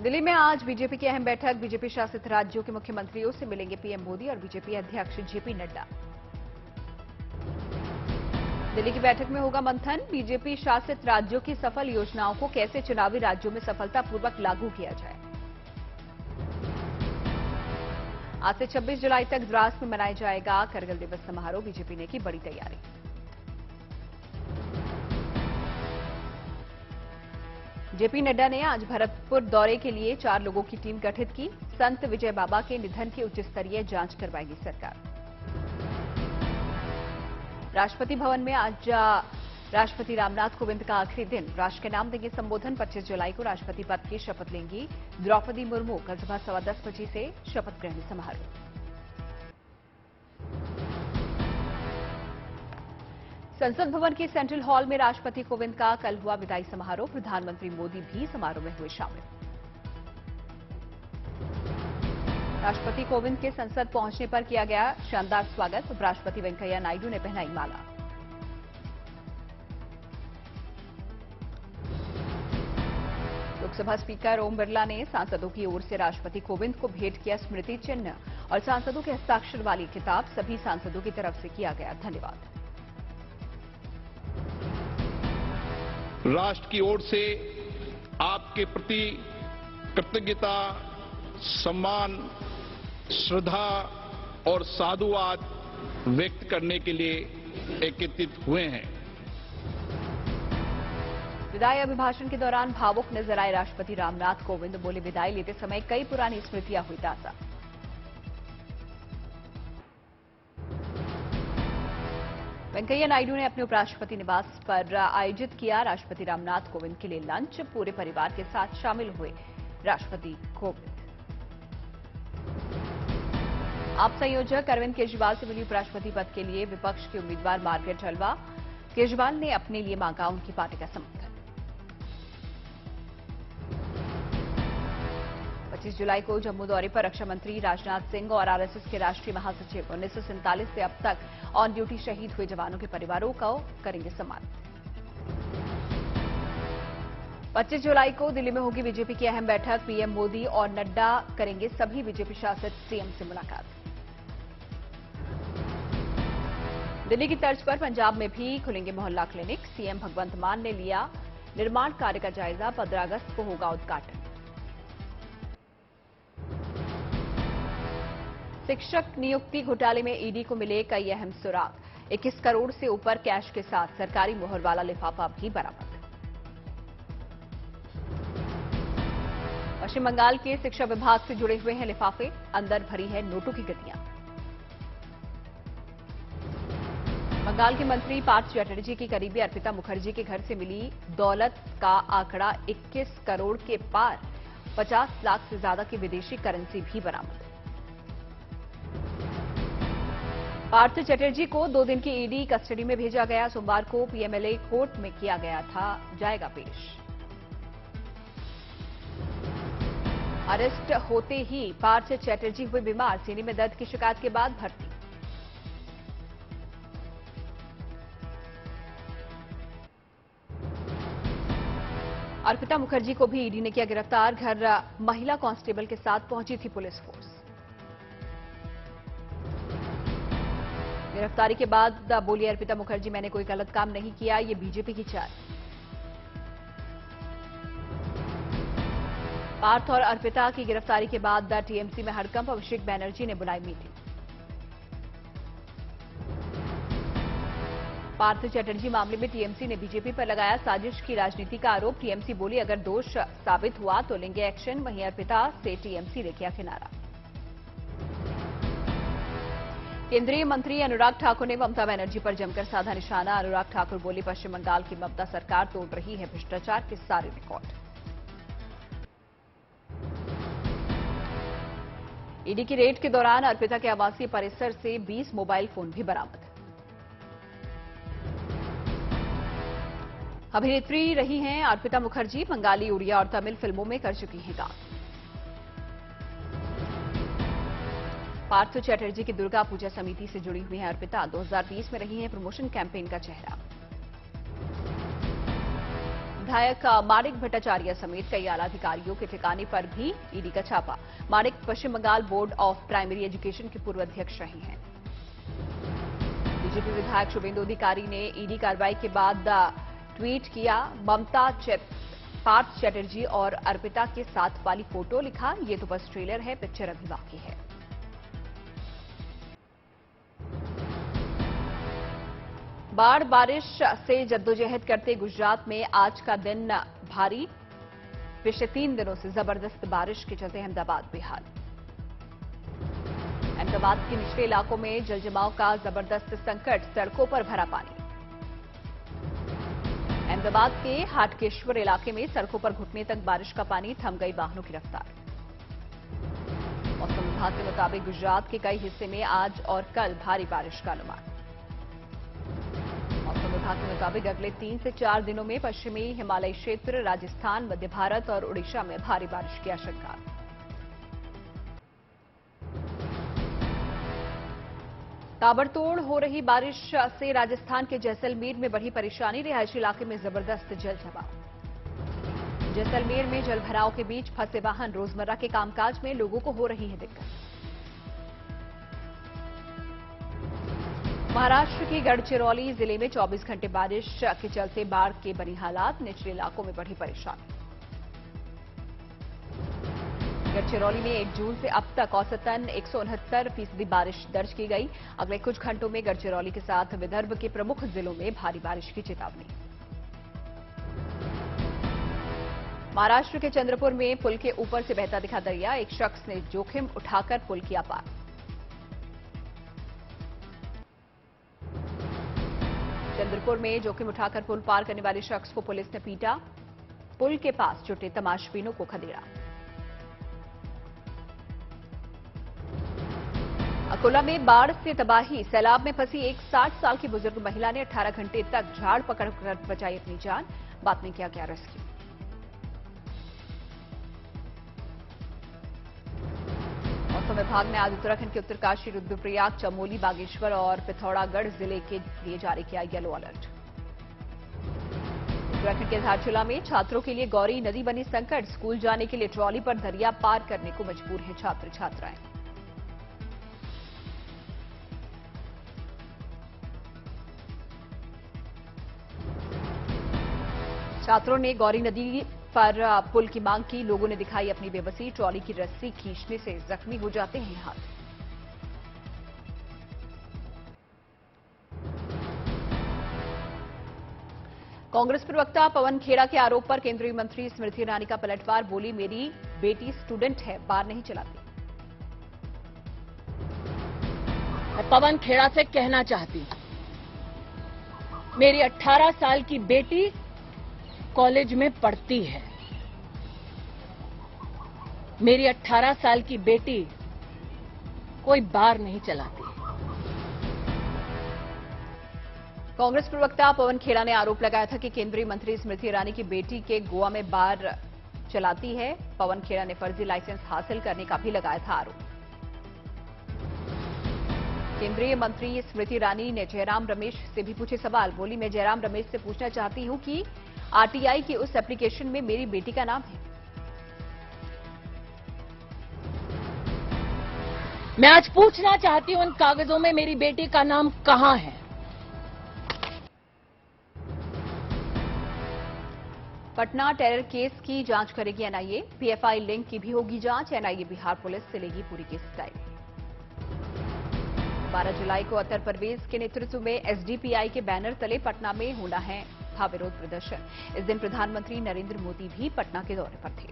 दिल्ली में आज बीजेपी की अहम बैठक। बीजेपी शासित राज्यों के मुख्यमंत्रियों से मिलेंगे पीएम मोदी और बीजेपी अध्यक्ष जेपी नड्डा। दिल्ली की बैठक में होगा मंथन। बीजेपी शासित राज्यों की सफल योजनाओं को कैसे चुनावी राज्यों में सफलतापूर्वक लागू किया जाए। आज से 26 जुलाई तक द्रास में मनाया जाएगा करगिल दिवस समारोह। बीजेपी ने की बड़ी तैयारी। जेपी नड्डा ने आज भरतपुर दौरे के लिए 4 लोगों की टीम गठित की। संत विजय बाबा के निधन की उच्च स्तरीय जांच करवाएगी सरकार। राष्ट्रपति भवन में आज राष्ट्रपति रामनाथ कोविंद का आखिरी दिन। राष्ट्र के नाम देंगे संबोधन। 25 जुलाई को राष्ट्रपति पद की शपथ लेंगी द्रौपदी मुर्मू। कल सुबह 10:15 बजे से शपथ ग्रहण समारोह। संसद भवन के सेंट्रल हॉल में राष्ट्रपति कोविंद का कल हुआ विदाई समारोह। प्रधानमंत्री मोदी भी समारोह में हुए शामिल। राष्ट्रपति कोविंद के संसद पहुंचने पर किया गया शानदार स्वागत। उपराष्ट्रपति वेंकैया नायडू ने पहनाई माला। लोकसभा स्पीकर ओम बिरला ने सांसदों की ओर से राष्ट्रपति कोविंद को भेंट किया स्मृति चिन्ह और सांसदों के हस्ताक्षर वाली किताब। सभी सांसदों की तरफ से किया गया धन्यवाद। राष्ट्र की ओर से आपके प्रति कृतज्ञता, सम्मान, श्रद्धा और साधुवाद व्यक्त करने के लिए एकत्रित हुए हैं। विदाई अभिभाषण के दौरान भावुक नजर आए राष्ट्रपति रामनाथ कोविंद। बोले, विदाई लेते समय कई पुरानी स्मृतियां हुई ताजा। वेंकैया नायडू ने अपने उपराष्ट्रपति निवास पर आयोजित किया राष्ट्रपति रामनाथ कोविंद के लिए लंच। पूरे परिवार के साथ शामिल हुए राष्ट्रपति कोविंद। आप संयोजक अरविंद केजरीवाल से मिली उपराष्ट्रपति पद के लिए विपक्ष के उम्मीदवार मार्गरेट हलवा। केजरीवाल ने अपने लिए मांगा उनकी पार्टी का समर्थन। 25 जुलाई को जम्मू दौरे पर रक्षा मंत्री राजनाथ सिंह और आरएसएस के राष्ट्रीय महासचिव 1947 से अब तक ऑन ड्यूटी शहीद हुए जवानों के परिवारों को करेंगे सम्मानित। 25 जुलाई को दिल्ली में होगी बीजेपी की अहम बैठक। पीएम मोदी और नड्डा करेंगे सभी बीजेपी शासित सीएम से मुलाकात। दिल्ली की तर्ज पर पंजाब में भी खुलेंगे मोहल्ला क्लिनिक। सीएम भगवंत मान ने लिया निर्माण कार्य का जायजा। 15 अगस्त को होगा उद्घाटन। शिक्षक नियुक्ति घोटाले में ईडी को मिले कई अहम सुराग। 21 करोड़ से ऊपर कैश के साथ सरकारी मुहर वाला लिफाफा भी बरामद। पश्चिम बंगाल के शिक्षा विभाग से जुड़े हुए हैं लिफाफे। अंदर भरी है नोटों की गड्डियां। बंगाल के मंत्री पार्थ चैटर्जी की करीबी अर्पिता मुखर्जी के घर से मिली दौलत का आंकड़ा 21 करोड़ के पार। 50 लाख से ज्यादा की विदेशी करेंसी भी बरामद। पार्थ चैटर्जी को 2 दिन की ईडी कस्टडी में भेजा गया। सोमवार को पीएमएलए कोर्ट में किया गया था जाएगा पेश। अरेस्ट होते ही पार्थ चैटर्जी हुए बीमार। सीने में दर्द की शिकायत के बाद भर्ती। अर्पिता मुखर्जी को भी ईडी ने किया गिरफ्तार। घर महिला कांस्टेबल के साथ पहुंची थी पुलिस फोर्स। गिरफ्तारी के बाद बोली अर्पिता मुखर्जी, मैंने कोई गलत काम नहीं किया, ये बीजेपी की चाल। पार्थ और अर्पिता की गिरफ्तारी के बाद टीएमसी में हड़कंप। अभिषेक बैनर्जी ने बुलाई मीटिंग। पार्थ चैटर्जी मामले में टीएमसी ने बीजेपी पर लगाया साजिश की राजनीति का आरोप। टीएमसी बोली, अगर दोष साबित हुआ तो लेंगे एक्शन। वहीं अर्पिता से टीएमसी ने किया किनारा। केंद्रीय मंत्री अनुराग ठाकुर ने ममता बनर्जी पर जमकर साधा निशाना। अनुराग ठाकुर बोले, पश्चिम बंगाल की ममता सरकार तोड़ रही है भ्रष्टाचार के सारे रिकॉर्ड। ईडी की रेड के दौरान अर्पिता के आवासीय परिसर से 20 मोबाइल फोन भी बरामद। अभिनेत्री रही हैं अर्पिता मुखर्जी। बंगाली, उड़िया और तमिल फिल्मों में कर चुकी हैं काम। पार्थ चैटर्जी की दुर्गा पूजा समिति से जुड़ी हुई हैं अर्पिता। 2020 में रही हैं प्रमोशन कैंपेन का चेहरा। विधायक माणिक भट्टाचार्य समेत कई आला अधिकारियों के ठिकाने पर भी ईडी का छापा। Manik Paschim Bangal board of primary education के पूर्व अध्यक्ष रहे हैं। बीजेपी विधायक शुभेंदु अधिकारी ने ईडी कार्रवाई के बाद ट्वीट किया, ममता पार्थ चैटर्जी और अर्पिता के साथ वाली फोटो, लिखा ये तो बस ट्रेलर है, पिक्चर अभी बाकी है। बाढ़ बारिश से जद्दोजहद करते गुजरात में आज का दिन भारी। पिछले 3 दिनों से जबरदस्त बारिश के चलते अहमदाबाद बेहाल। अहमदाबाद के निचले इलाकों में जलजमाव का जबरदस्त संकट, सड़कों पर भरा पानी। अहमदाबाद के हाटकेश्वर इलाके में सड़कों पर घुटने तक बारिश का पानी, थम गई वाहनों की रफ्तार। मौसम विभाग के मुताबिक गुजरात के कई हिस्से में आज और कल भारी बारिश का अनुमान। मौसम विभाग के मुताबिक अगले 3 से 4 दिनों में पश्चिमी हिमालयी क्षेत्र, राजस्थान, मध्य भारत और उड़ीसा में भारी बारिश की आशंका। ताबड़तोड़ हो रही बारिश से राजस्थान के जैसलमेर में बढ़ी परेशानी, रिहायशी इलाके में जबरदस्त जलजमाव। जैसलमेर में जलभराव के बीच फंसे वाहन, रोजमर्रा के कामकाज में लोगों को हो रही है दिक्कत। महाराष्ट्र के गढ़चिरौली जिले में 24 घंटे बारिश के चलते बाढ़ के बने हालात, निचले इलाकों में बढ़ी परेशानी। गढ़चिरौली में 1 जून से अब तक औसतन 169% बारिश दर्ज की गई। अगले कुछ घंटों में गढ़चिरौली के साथ विदर्भ के प्रमुख जिलों में भारी बारिश की चेतावनी। महाराष्ट्र के चंद्रपुर में पुल के ऊपर से बहता दिखा दरिया, एक शख्स ने जोखिम उठाकर पुल किया पार। चंद्रपुर में जोखिम उठाकर पुल पार करने वाले शख्स को पुलिस ने पीटा, पुल के पास जुटे तमाशबीनों को खदेड़ा। अकोला में बाढ़ से तबाही, सैलाब में फंसी एक 60 साल की बुजुर्ग महिला ने 18 घंटे तक झाड़ पकड़कर बचाई अपनी जान, बाद में किया रेस्क्यू। मौसम विभाग ने आज उत्तराखंड के उत्तरकाशी, रुद्रप्रयाग, चमोली, बागेश्वर और पिथौरागढ़ जिले के लिए जारी किया येलो अलर्ट। उत्तराखंड के धारचूला में छात्रों के लिए गौरी नदी बनी संकट, स्कूल जाने के लिए ट्रॉली पर दरिया पार करने को मजबूर हैं छात्र छात्राएं। छात्रों ने गौरी नदी पर पुल की मांग की, लोगों ने दिखाई अपनी बेबसी, ट्रॉली की रस्सी खींचने से जख्मी हो जाते हैं हाथ। कांग्रेस प्रवक्ता पवन खेड़ा के आरोप पर केंद्रीय मंत्री स्मृति ईरानी का पलटवार, बोली मेरी बेटी स्टूडेंट है, बार नहीं चलाती। मैं पवन खेड़ा से कहना चाहती हूं, मेरी 18 साल की बेटी कॉलेज में पढ़ती है। मेरी 18 साल की बेटी कोई बार नहीं चलाती। कांग्रेस प्रवक्ता पवन खेड़ा ने आरोप लगाया था कि केंद्रीय मंत्री स्मृति ईरानी की बेटी के गोवा में बार चलाती है। पवन खेड़ा ने फर्जी लाइसेंस हासिल करने का भी लगाया था आरोप। केंद्रीय मंत्री स्मृति ईरानी ने जयराम रमेश से भी पूछे सवाल, बोली मैं जयराम रमेश से पूछना चाहती हूं कि आरटीआई की उस एप्लीकेशन में मेरी बेटी का नाम है। मैं आज पूछना चाहती हूं उन कागजों में मेरी बेटी का नाम कहां है। पटना टेरर केस की जांच करेगी एनआईए, पीएफआई लिंक की भी होगी जांच, एनआईए बिहार पुलिस से लेगी पूरी केस डायरी। 12 जुलाई को अतर परवेज के नेतृत्व में एसडीपीआई के बैनर तले पटना में होना है था विरोध प्रदर्शन। इस दिन प्रधानमंत्री नरेंद्र मोदी भी पटना के दौरे पर थे।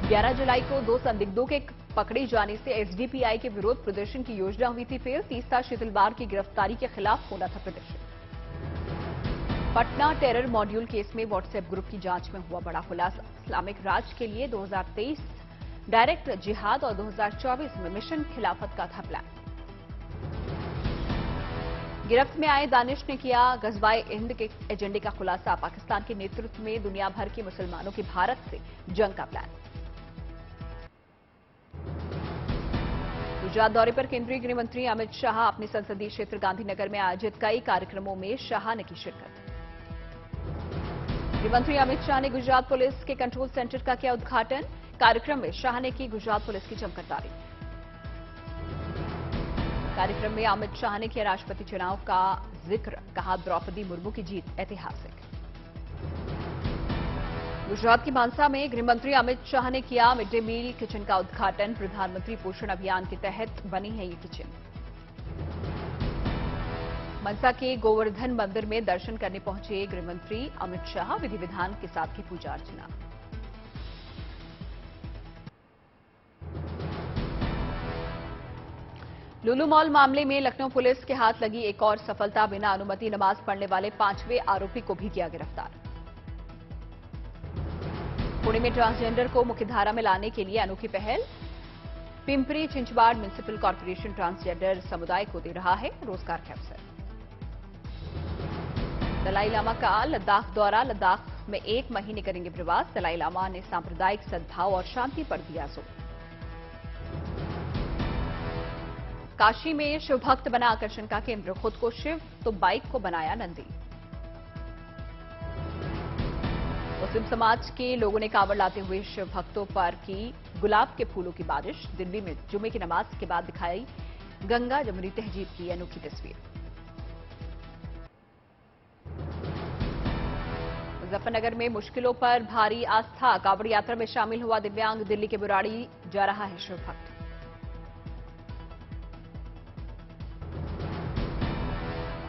11 जुलाई को 2 संदिग्धों के पकड़े जाने से एसडीपीआई के विरोध प्रदर्शन की योजना हुई थी फेल। तीस्ता शीतलवार की गिरफ्तारी के खिलाफ होना था प्रदर्शन। पटना टेरर मॉड्यूल केस में व्हाट्सएप ग्रुप की जांच में हुआ बड़ा खुलासा। इस्लामिक राज के लिए 2023 डायरेक्ट जिहाद और 2024 में मिशन खिलाफत का था प्लान। गिरफ्त में आए दानिश ने किया गजवाए हिंद के एजेंडे का खुलासा। पाकिस्तान के नेतृत्व में दुनिया भर के मुसलमानों के भारत से जंग का प्लान। गुजरात दौरे पर केंद्रीय गृह मंत्री अमित शाह अपने संसदीय क्षेत्र गांधीनगर में आयोजित कई कार्यक्रमों में शाह ने की शिरकत। गृहमंत्री अमित शाह ने गुजरात पुलिस के कंट्रोल सेंटर का किया उद्घाटन। कार्यक्रम में शाह ने की गुजरात पुलिस की जमकर तारीफ। कार्यक्रम में अमित शाह ने किया राष्ट्रपति चुनाव का जिक्र। कहा द्रौपदी मुर्मू की जीत ऐतिहासिक। गुजरात के मानसा में गृहमंत्री अमित शाह ने किया मिड डे मील किचन का उद्घाटन। प्रधानमंत्री पोषण अभियान के तहत बनी है ये किचन। मनसा के गोवर्धन मंदिर में दर्शन करने पहुंचे गृहमंत्री अमित शाह। विधि विधान के साथ की पूजा अर्चना। लुलु मॉल मामले में लखनऊ पुलिस के हाथ लगी एक और सफलता। बिना अनुमति नमाज पढ़ने वाले 5वें आरोपी को भी किया गिरफ्तार। पुणे में ट्रांसजेंडर को मुख्यधारा में लाने के लिए अनोखी पहल। Pimpri Chinchwad municipal corporation transgender समुदाय को दे रहा है रोजगार के अवसर। दलाई लामा का लद्दाख दौरा। लद्दाख में 1 महीने करेंगे प्रवास। दलाई लामा ने सांप्रदायिक सद्भाव और शांति पर दिया जोर। काशी में शिव भक्त बना आकर्षण का केंद्र। खुद को शिव तो बाइक को बनाया नंदी। मुस्लिम समाज के लोगों ने कांवड़ लाते हुए शिव भक्तों पर की गुलाब के फूलों की बारिश। दिल्ली में जुमे की नमाज के बाद दिखाई गंगा जमुनी तहजीब की अनोखी तस्वीर। मुजफ्फरनगर में मुश्किलों पर भारी आस्था। कांवड़ यात्रा में शामिल हुआ दिव्यांग। दिल्ली के बुराड़ी जा रहा है शिव भक्त।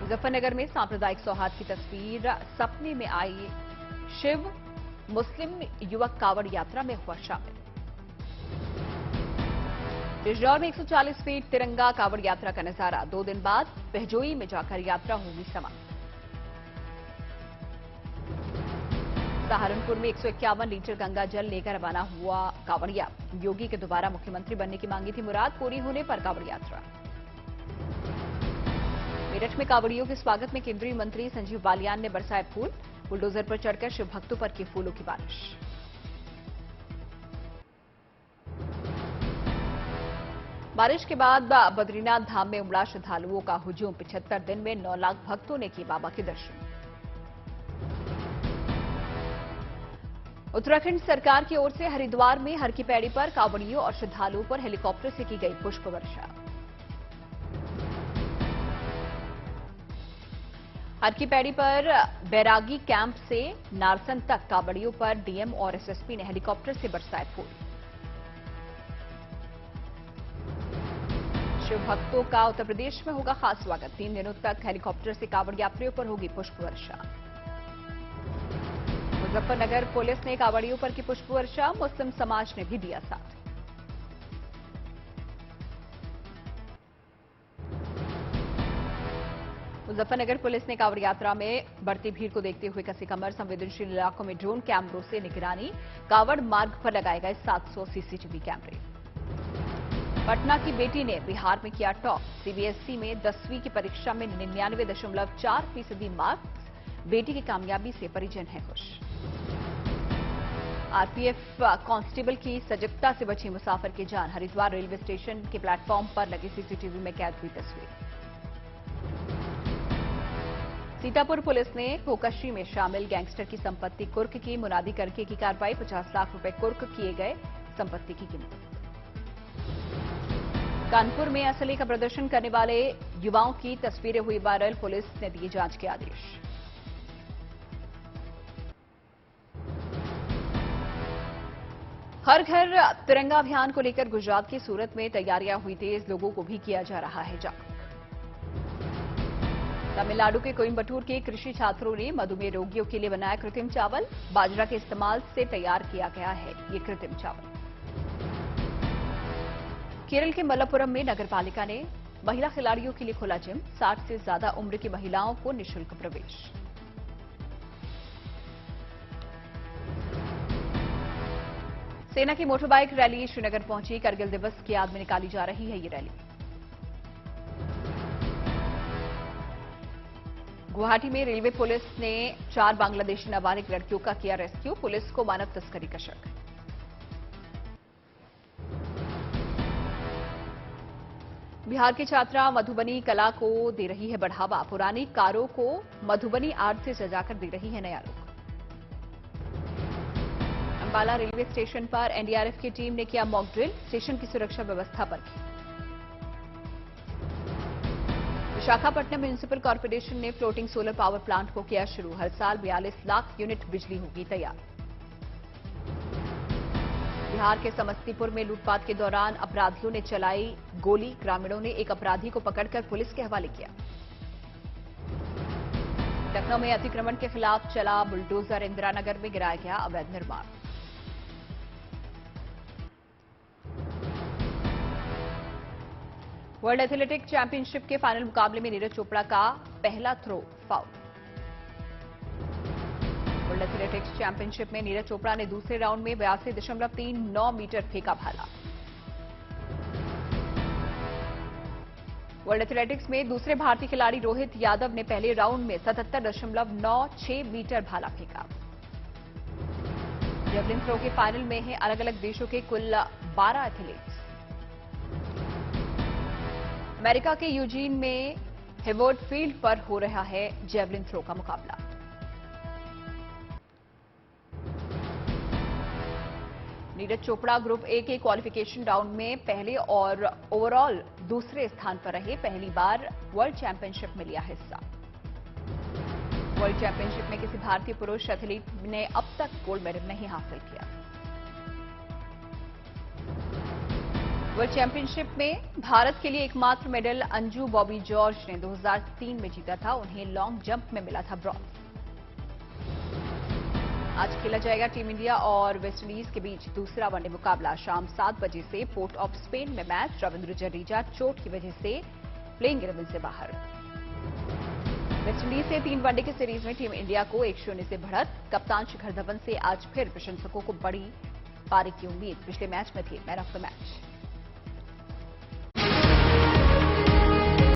मुजफ्फरनगर में सांप्रदायिक सौहार्द की तस्वीर। सपने में आई शिव। मुस्लिम युवक कांवड़ यात्रा में हुआ शामिल। बिजनौर में 140 फीट तिरंगा कांवड़ यात्रा का नजारा। 2 दिन बाद पहजोई में जाकर यात्रा होगी समाप्त। सहारनपुर में 151 लीटर गंगा जल लेकर रवाना हुआ कांवड़िया। योगी के दोबारा मुख्यमंत्री बनने की मांगी थी मुराद। पूरी होने पर कांवड़ यात्रा। मेरठ में कांवड़ियों के स्वागत में केंद्रीय मंत्री संजीव बालियान ने बरसाए फूल। बुलडोजर पर चढ़कर शिव भक्तों पर की फूलों की बारिश। बारिश के बाद बद्रीनाथ धाम में उमड़ा श्रद्धालुओं का हुजूम। 75 दिन में 9 लाख भक्तों ने किए बाबा के दर्शन। उत्तराखंड सरकार की ओर से हरिद्वार में हर की पैड़ी पर कांवड़ियों और श्रद्धालुओं पर हेलीकॉप्टर से की गई पुष्प वर्षा। हर की पैड़ी पर बैरागी कैंप से नारसन तक कांवड़ियों पर डीएम और एसएसपी ने हेलीकॉप्टर से बरसाए फूल। शिव भक्तों का उत्तर प्रदेश में होगा खास स्वागत। 3 दिनों तक हेलीकॉप्टर से कांवड़ यात्रियों पर होगी पुष्प वर्षा। मुजफ्फरनगर पुलिस ने कांवड़ियों पर की पुष्प वर्षा। मुस्लिम समाज ने भी दिया साथ। मुजफ्फरनगर पुलिस ने कांवड़ यात्रा में बढ़ती भीड़ को देखते हुए कसी कमर। संवेदनशील इलाकों में ड्रोन कैमरों से निगरानी। कांवड़ मार्ग पर लगाए गए 700 सीसीटीवी कैमरे। पटना की बेटी ने बिहार में किया टॉप। सीबीएसई में 10वीं की परीक्षा में 99.4% मार्क्स। बेटी की कामयाबी से परिजन हैं खुश। आरपीएफ कांस्टेबल की सजगता से बची मुसाफिर की जान। हरिद्वार रेलवे स्टेशन के प्लेटफॉर्म पर लगे सीसीटीवी में कैद हुई तस्वीर। सीतापुर पुलिस ने कोकशी में शामिल गैंगस्टर की संपत्ति कुर्क की। मुनादी करके की कार्रवाई। 50 लाख रुपए कुर्क किए गए। संपत्ति की कीमत। कानपुर में असली का प्रदर्शन करने वाले युवाओं की तस्वीरें हुई वायरल। पुलिस ने दिए जांच के आदेश। हर घर तिरंगा अभियान को लेकर गुजरात की सूरत में तैयारियां हुई तेज। लोगों को भी किया जा रहा है जागरूक। तमिलनाडु के कोयम्बटूर के कृषि छात्रों ने मधुमेह रोगियों के लिए बनाया कृत्रिम चावल। बाजरा के इस्तेमाल से तैयार किया गया है ये कृत्रिम चावल। केरल के मलप्पुरम में नगरपालिका ने महिला खिलाड़ियों के लिए खोला जिम। 60 से ज्यादा उम्र की महिलाओं को निःशुल्क प्रवेश। सेना की मोटरबाइक रैली श्रीनगर पहुंची। करगिल दिवस की याद में निकाली जा रही है ये रैली। गुवाहाटी में रेलवे पुलिस ने 4 बांग्लादेशी नाबालिग लड़कियों का किया रेस्क्यू। पुलिस को मानव तस्करी का शक। बिहार की छात्रा मधुबनी कला को दे रही है बढ़ावा। पुरानी कारों को मधुबनी आर्ट से सजाकर दे रही है नया लुक। अंबाला रेलवे स्टेशन पर एनडीआरएफ की टीम ने किया मॉक ड्रिल, स्टेशन की सुरक्षा व्यवस्था पर की। विशाखापट्टनम म्युनिसिपल कॉर्पोरेशन ने फ्लोटिंग सोलर पावर प्लांट को किया शुरू। हर साल 42 लाख यूनिट बिजली होगी तैयार। बिहार के समस्तीपुर में लूटपाट के दौरान अपराधियों ने चलाई गोली, ग्रामीणों ने एक अपराधी को पकड़कर पुलिस के हवाले किया। लखनऊ में अतिक्रमण के खिलाफ चला बुलडोजर, इंदिरानगर में गिराया गया अवैध निर्माण। वर्ल्ड एथलेटिक चैंपियनशिप के फाइनल मुकाबले में नीरज चोपड़ा का पहला throw foul. World athletics championship में नीरज चोपड़ा ने दूसरे राउंड में 82.39 मीटर फेंका भाला। वर्ल्ड एथलेटिक्स में दूसरे भारतीय खिलाड़ी रोहित यादव ने पहले राउंड में 77.96 मीटर भाला फेंका। जेवलिन थ्रो के फाइनल में हैं अलग अलग देशों के कुल 12 एथलीट्स। अमेरिका के यूजीन में हेवर्ड फील्ड पर हो रहा है जेवलिन थ्रो का मुकाबला। नीरज चोपड़ा ग्रुप ए के क्वालिफिकेशन राउंड में पहले और ओवरऑल दूसरे स्थान पर रहे। पहली बार वर्ल्ड चैंपियनशिप में लिया हिस्सा। वर्ल्ड चैंपियनशिप में किसी भारतीय पुरुष एथलीट ने अब तक गोल्ड मेडल नहीं हासिल किया। वर्ल्ड चैंपियनशिप में भारत के लिए एकमात्र मेडल अंजू बॉबी जॉर्ज ने 2003 में जीता था। उन्हें लॉन्ग जंप में मिला था ब्रॉन्ज। आज खेला जाएगा टीम इंडिया और वेस्टइंडीज के बीच दूसरा वनडे मुकाबला। शाम 7 बजे से पोर्ट ऑफ स्पेन में मैच। रविंद्र जडेजा चोट की वजह से प्लेइंग 11 से बाहर। वेस्टइंडीज से 3 वनडे की सीरीज में टीम इंडिया को 1-0 से बढ़त। कप्तान शिखर धवन से आज फिर प्रशंसकों को बड़ी पारी की उम्मीद। पिछले मैच में थे मैन ऑफ द मैच।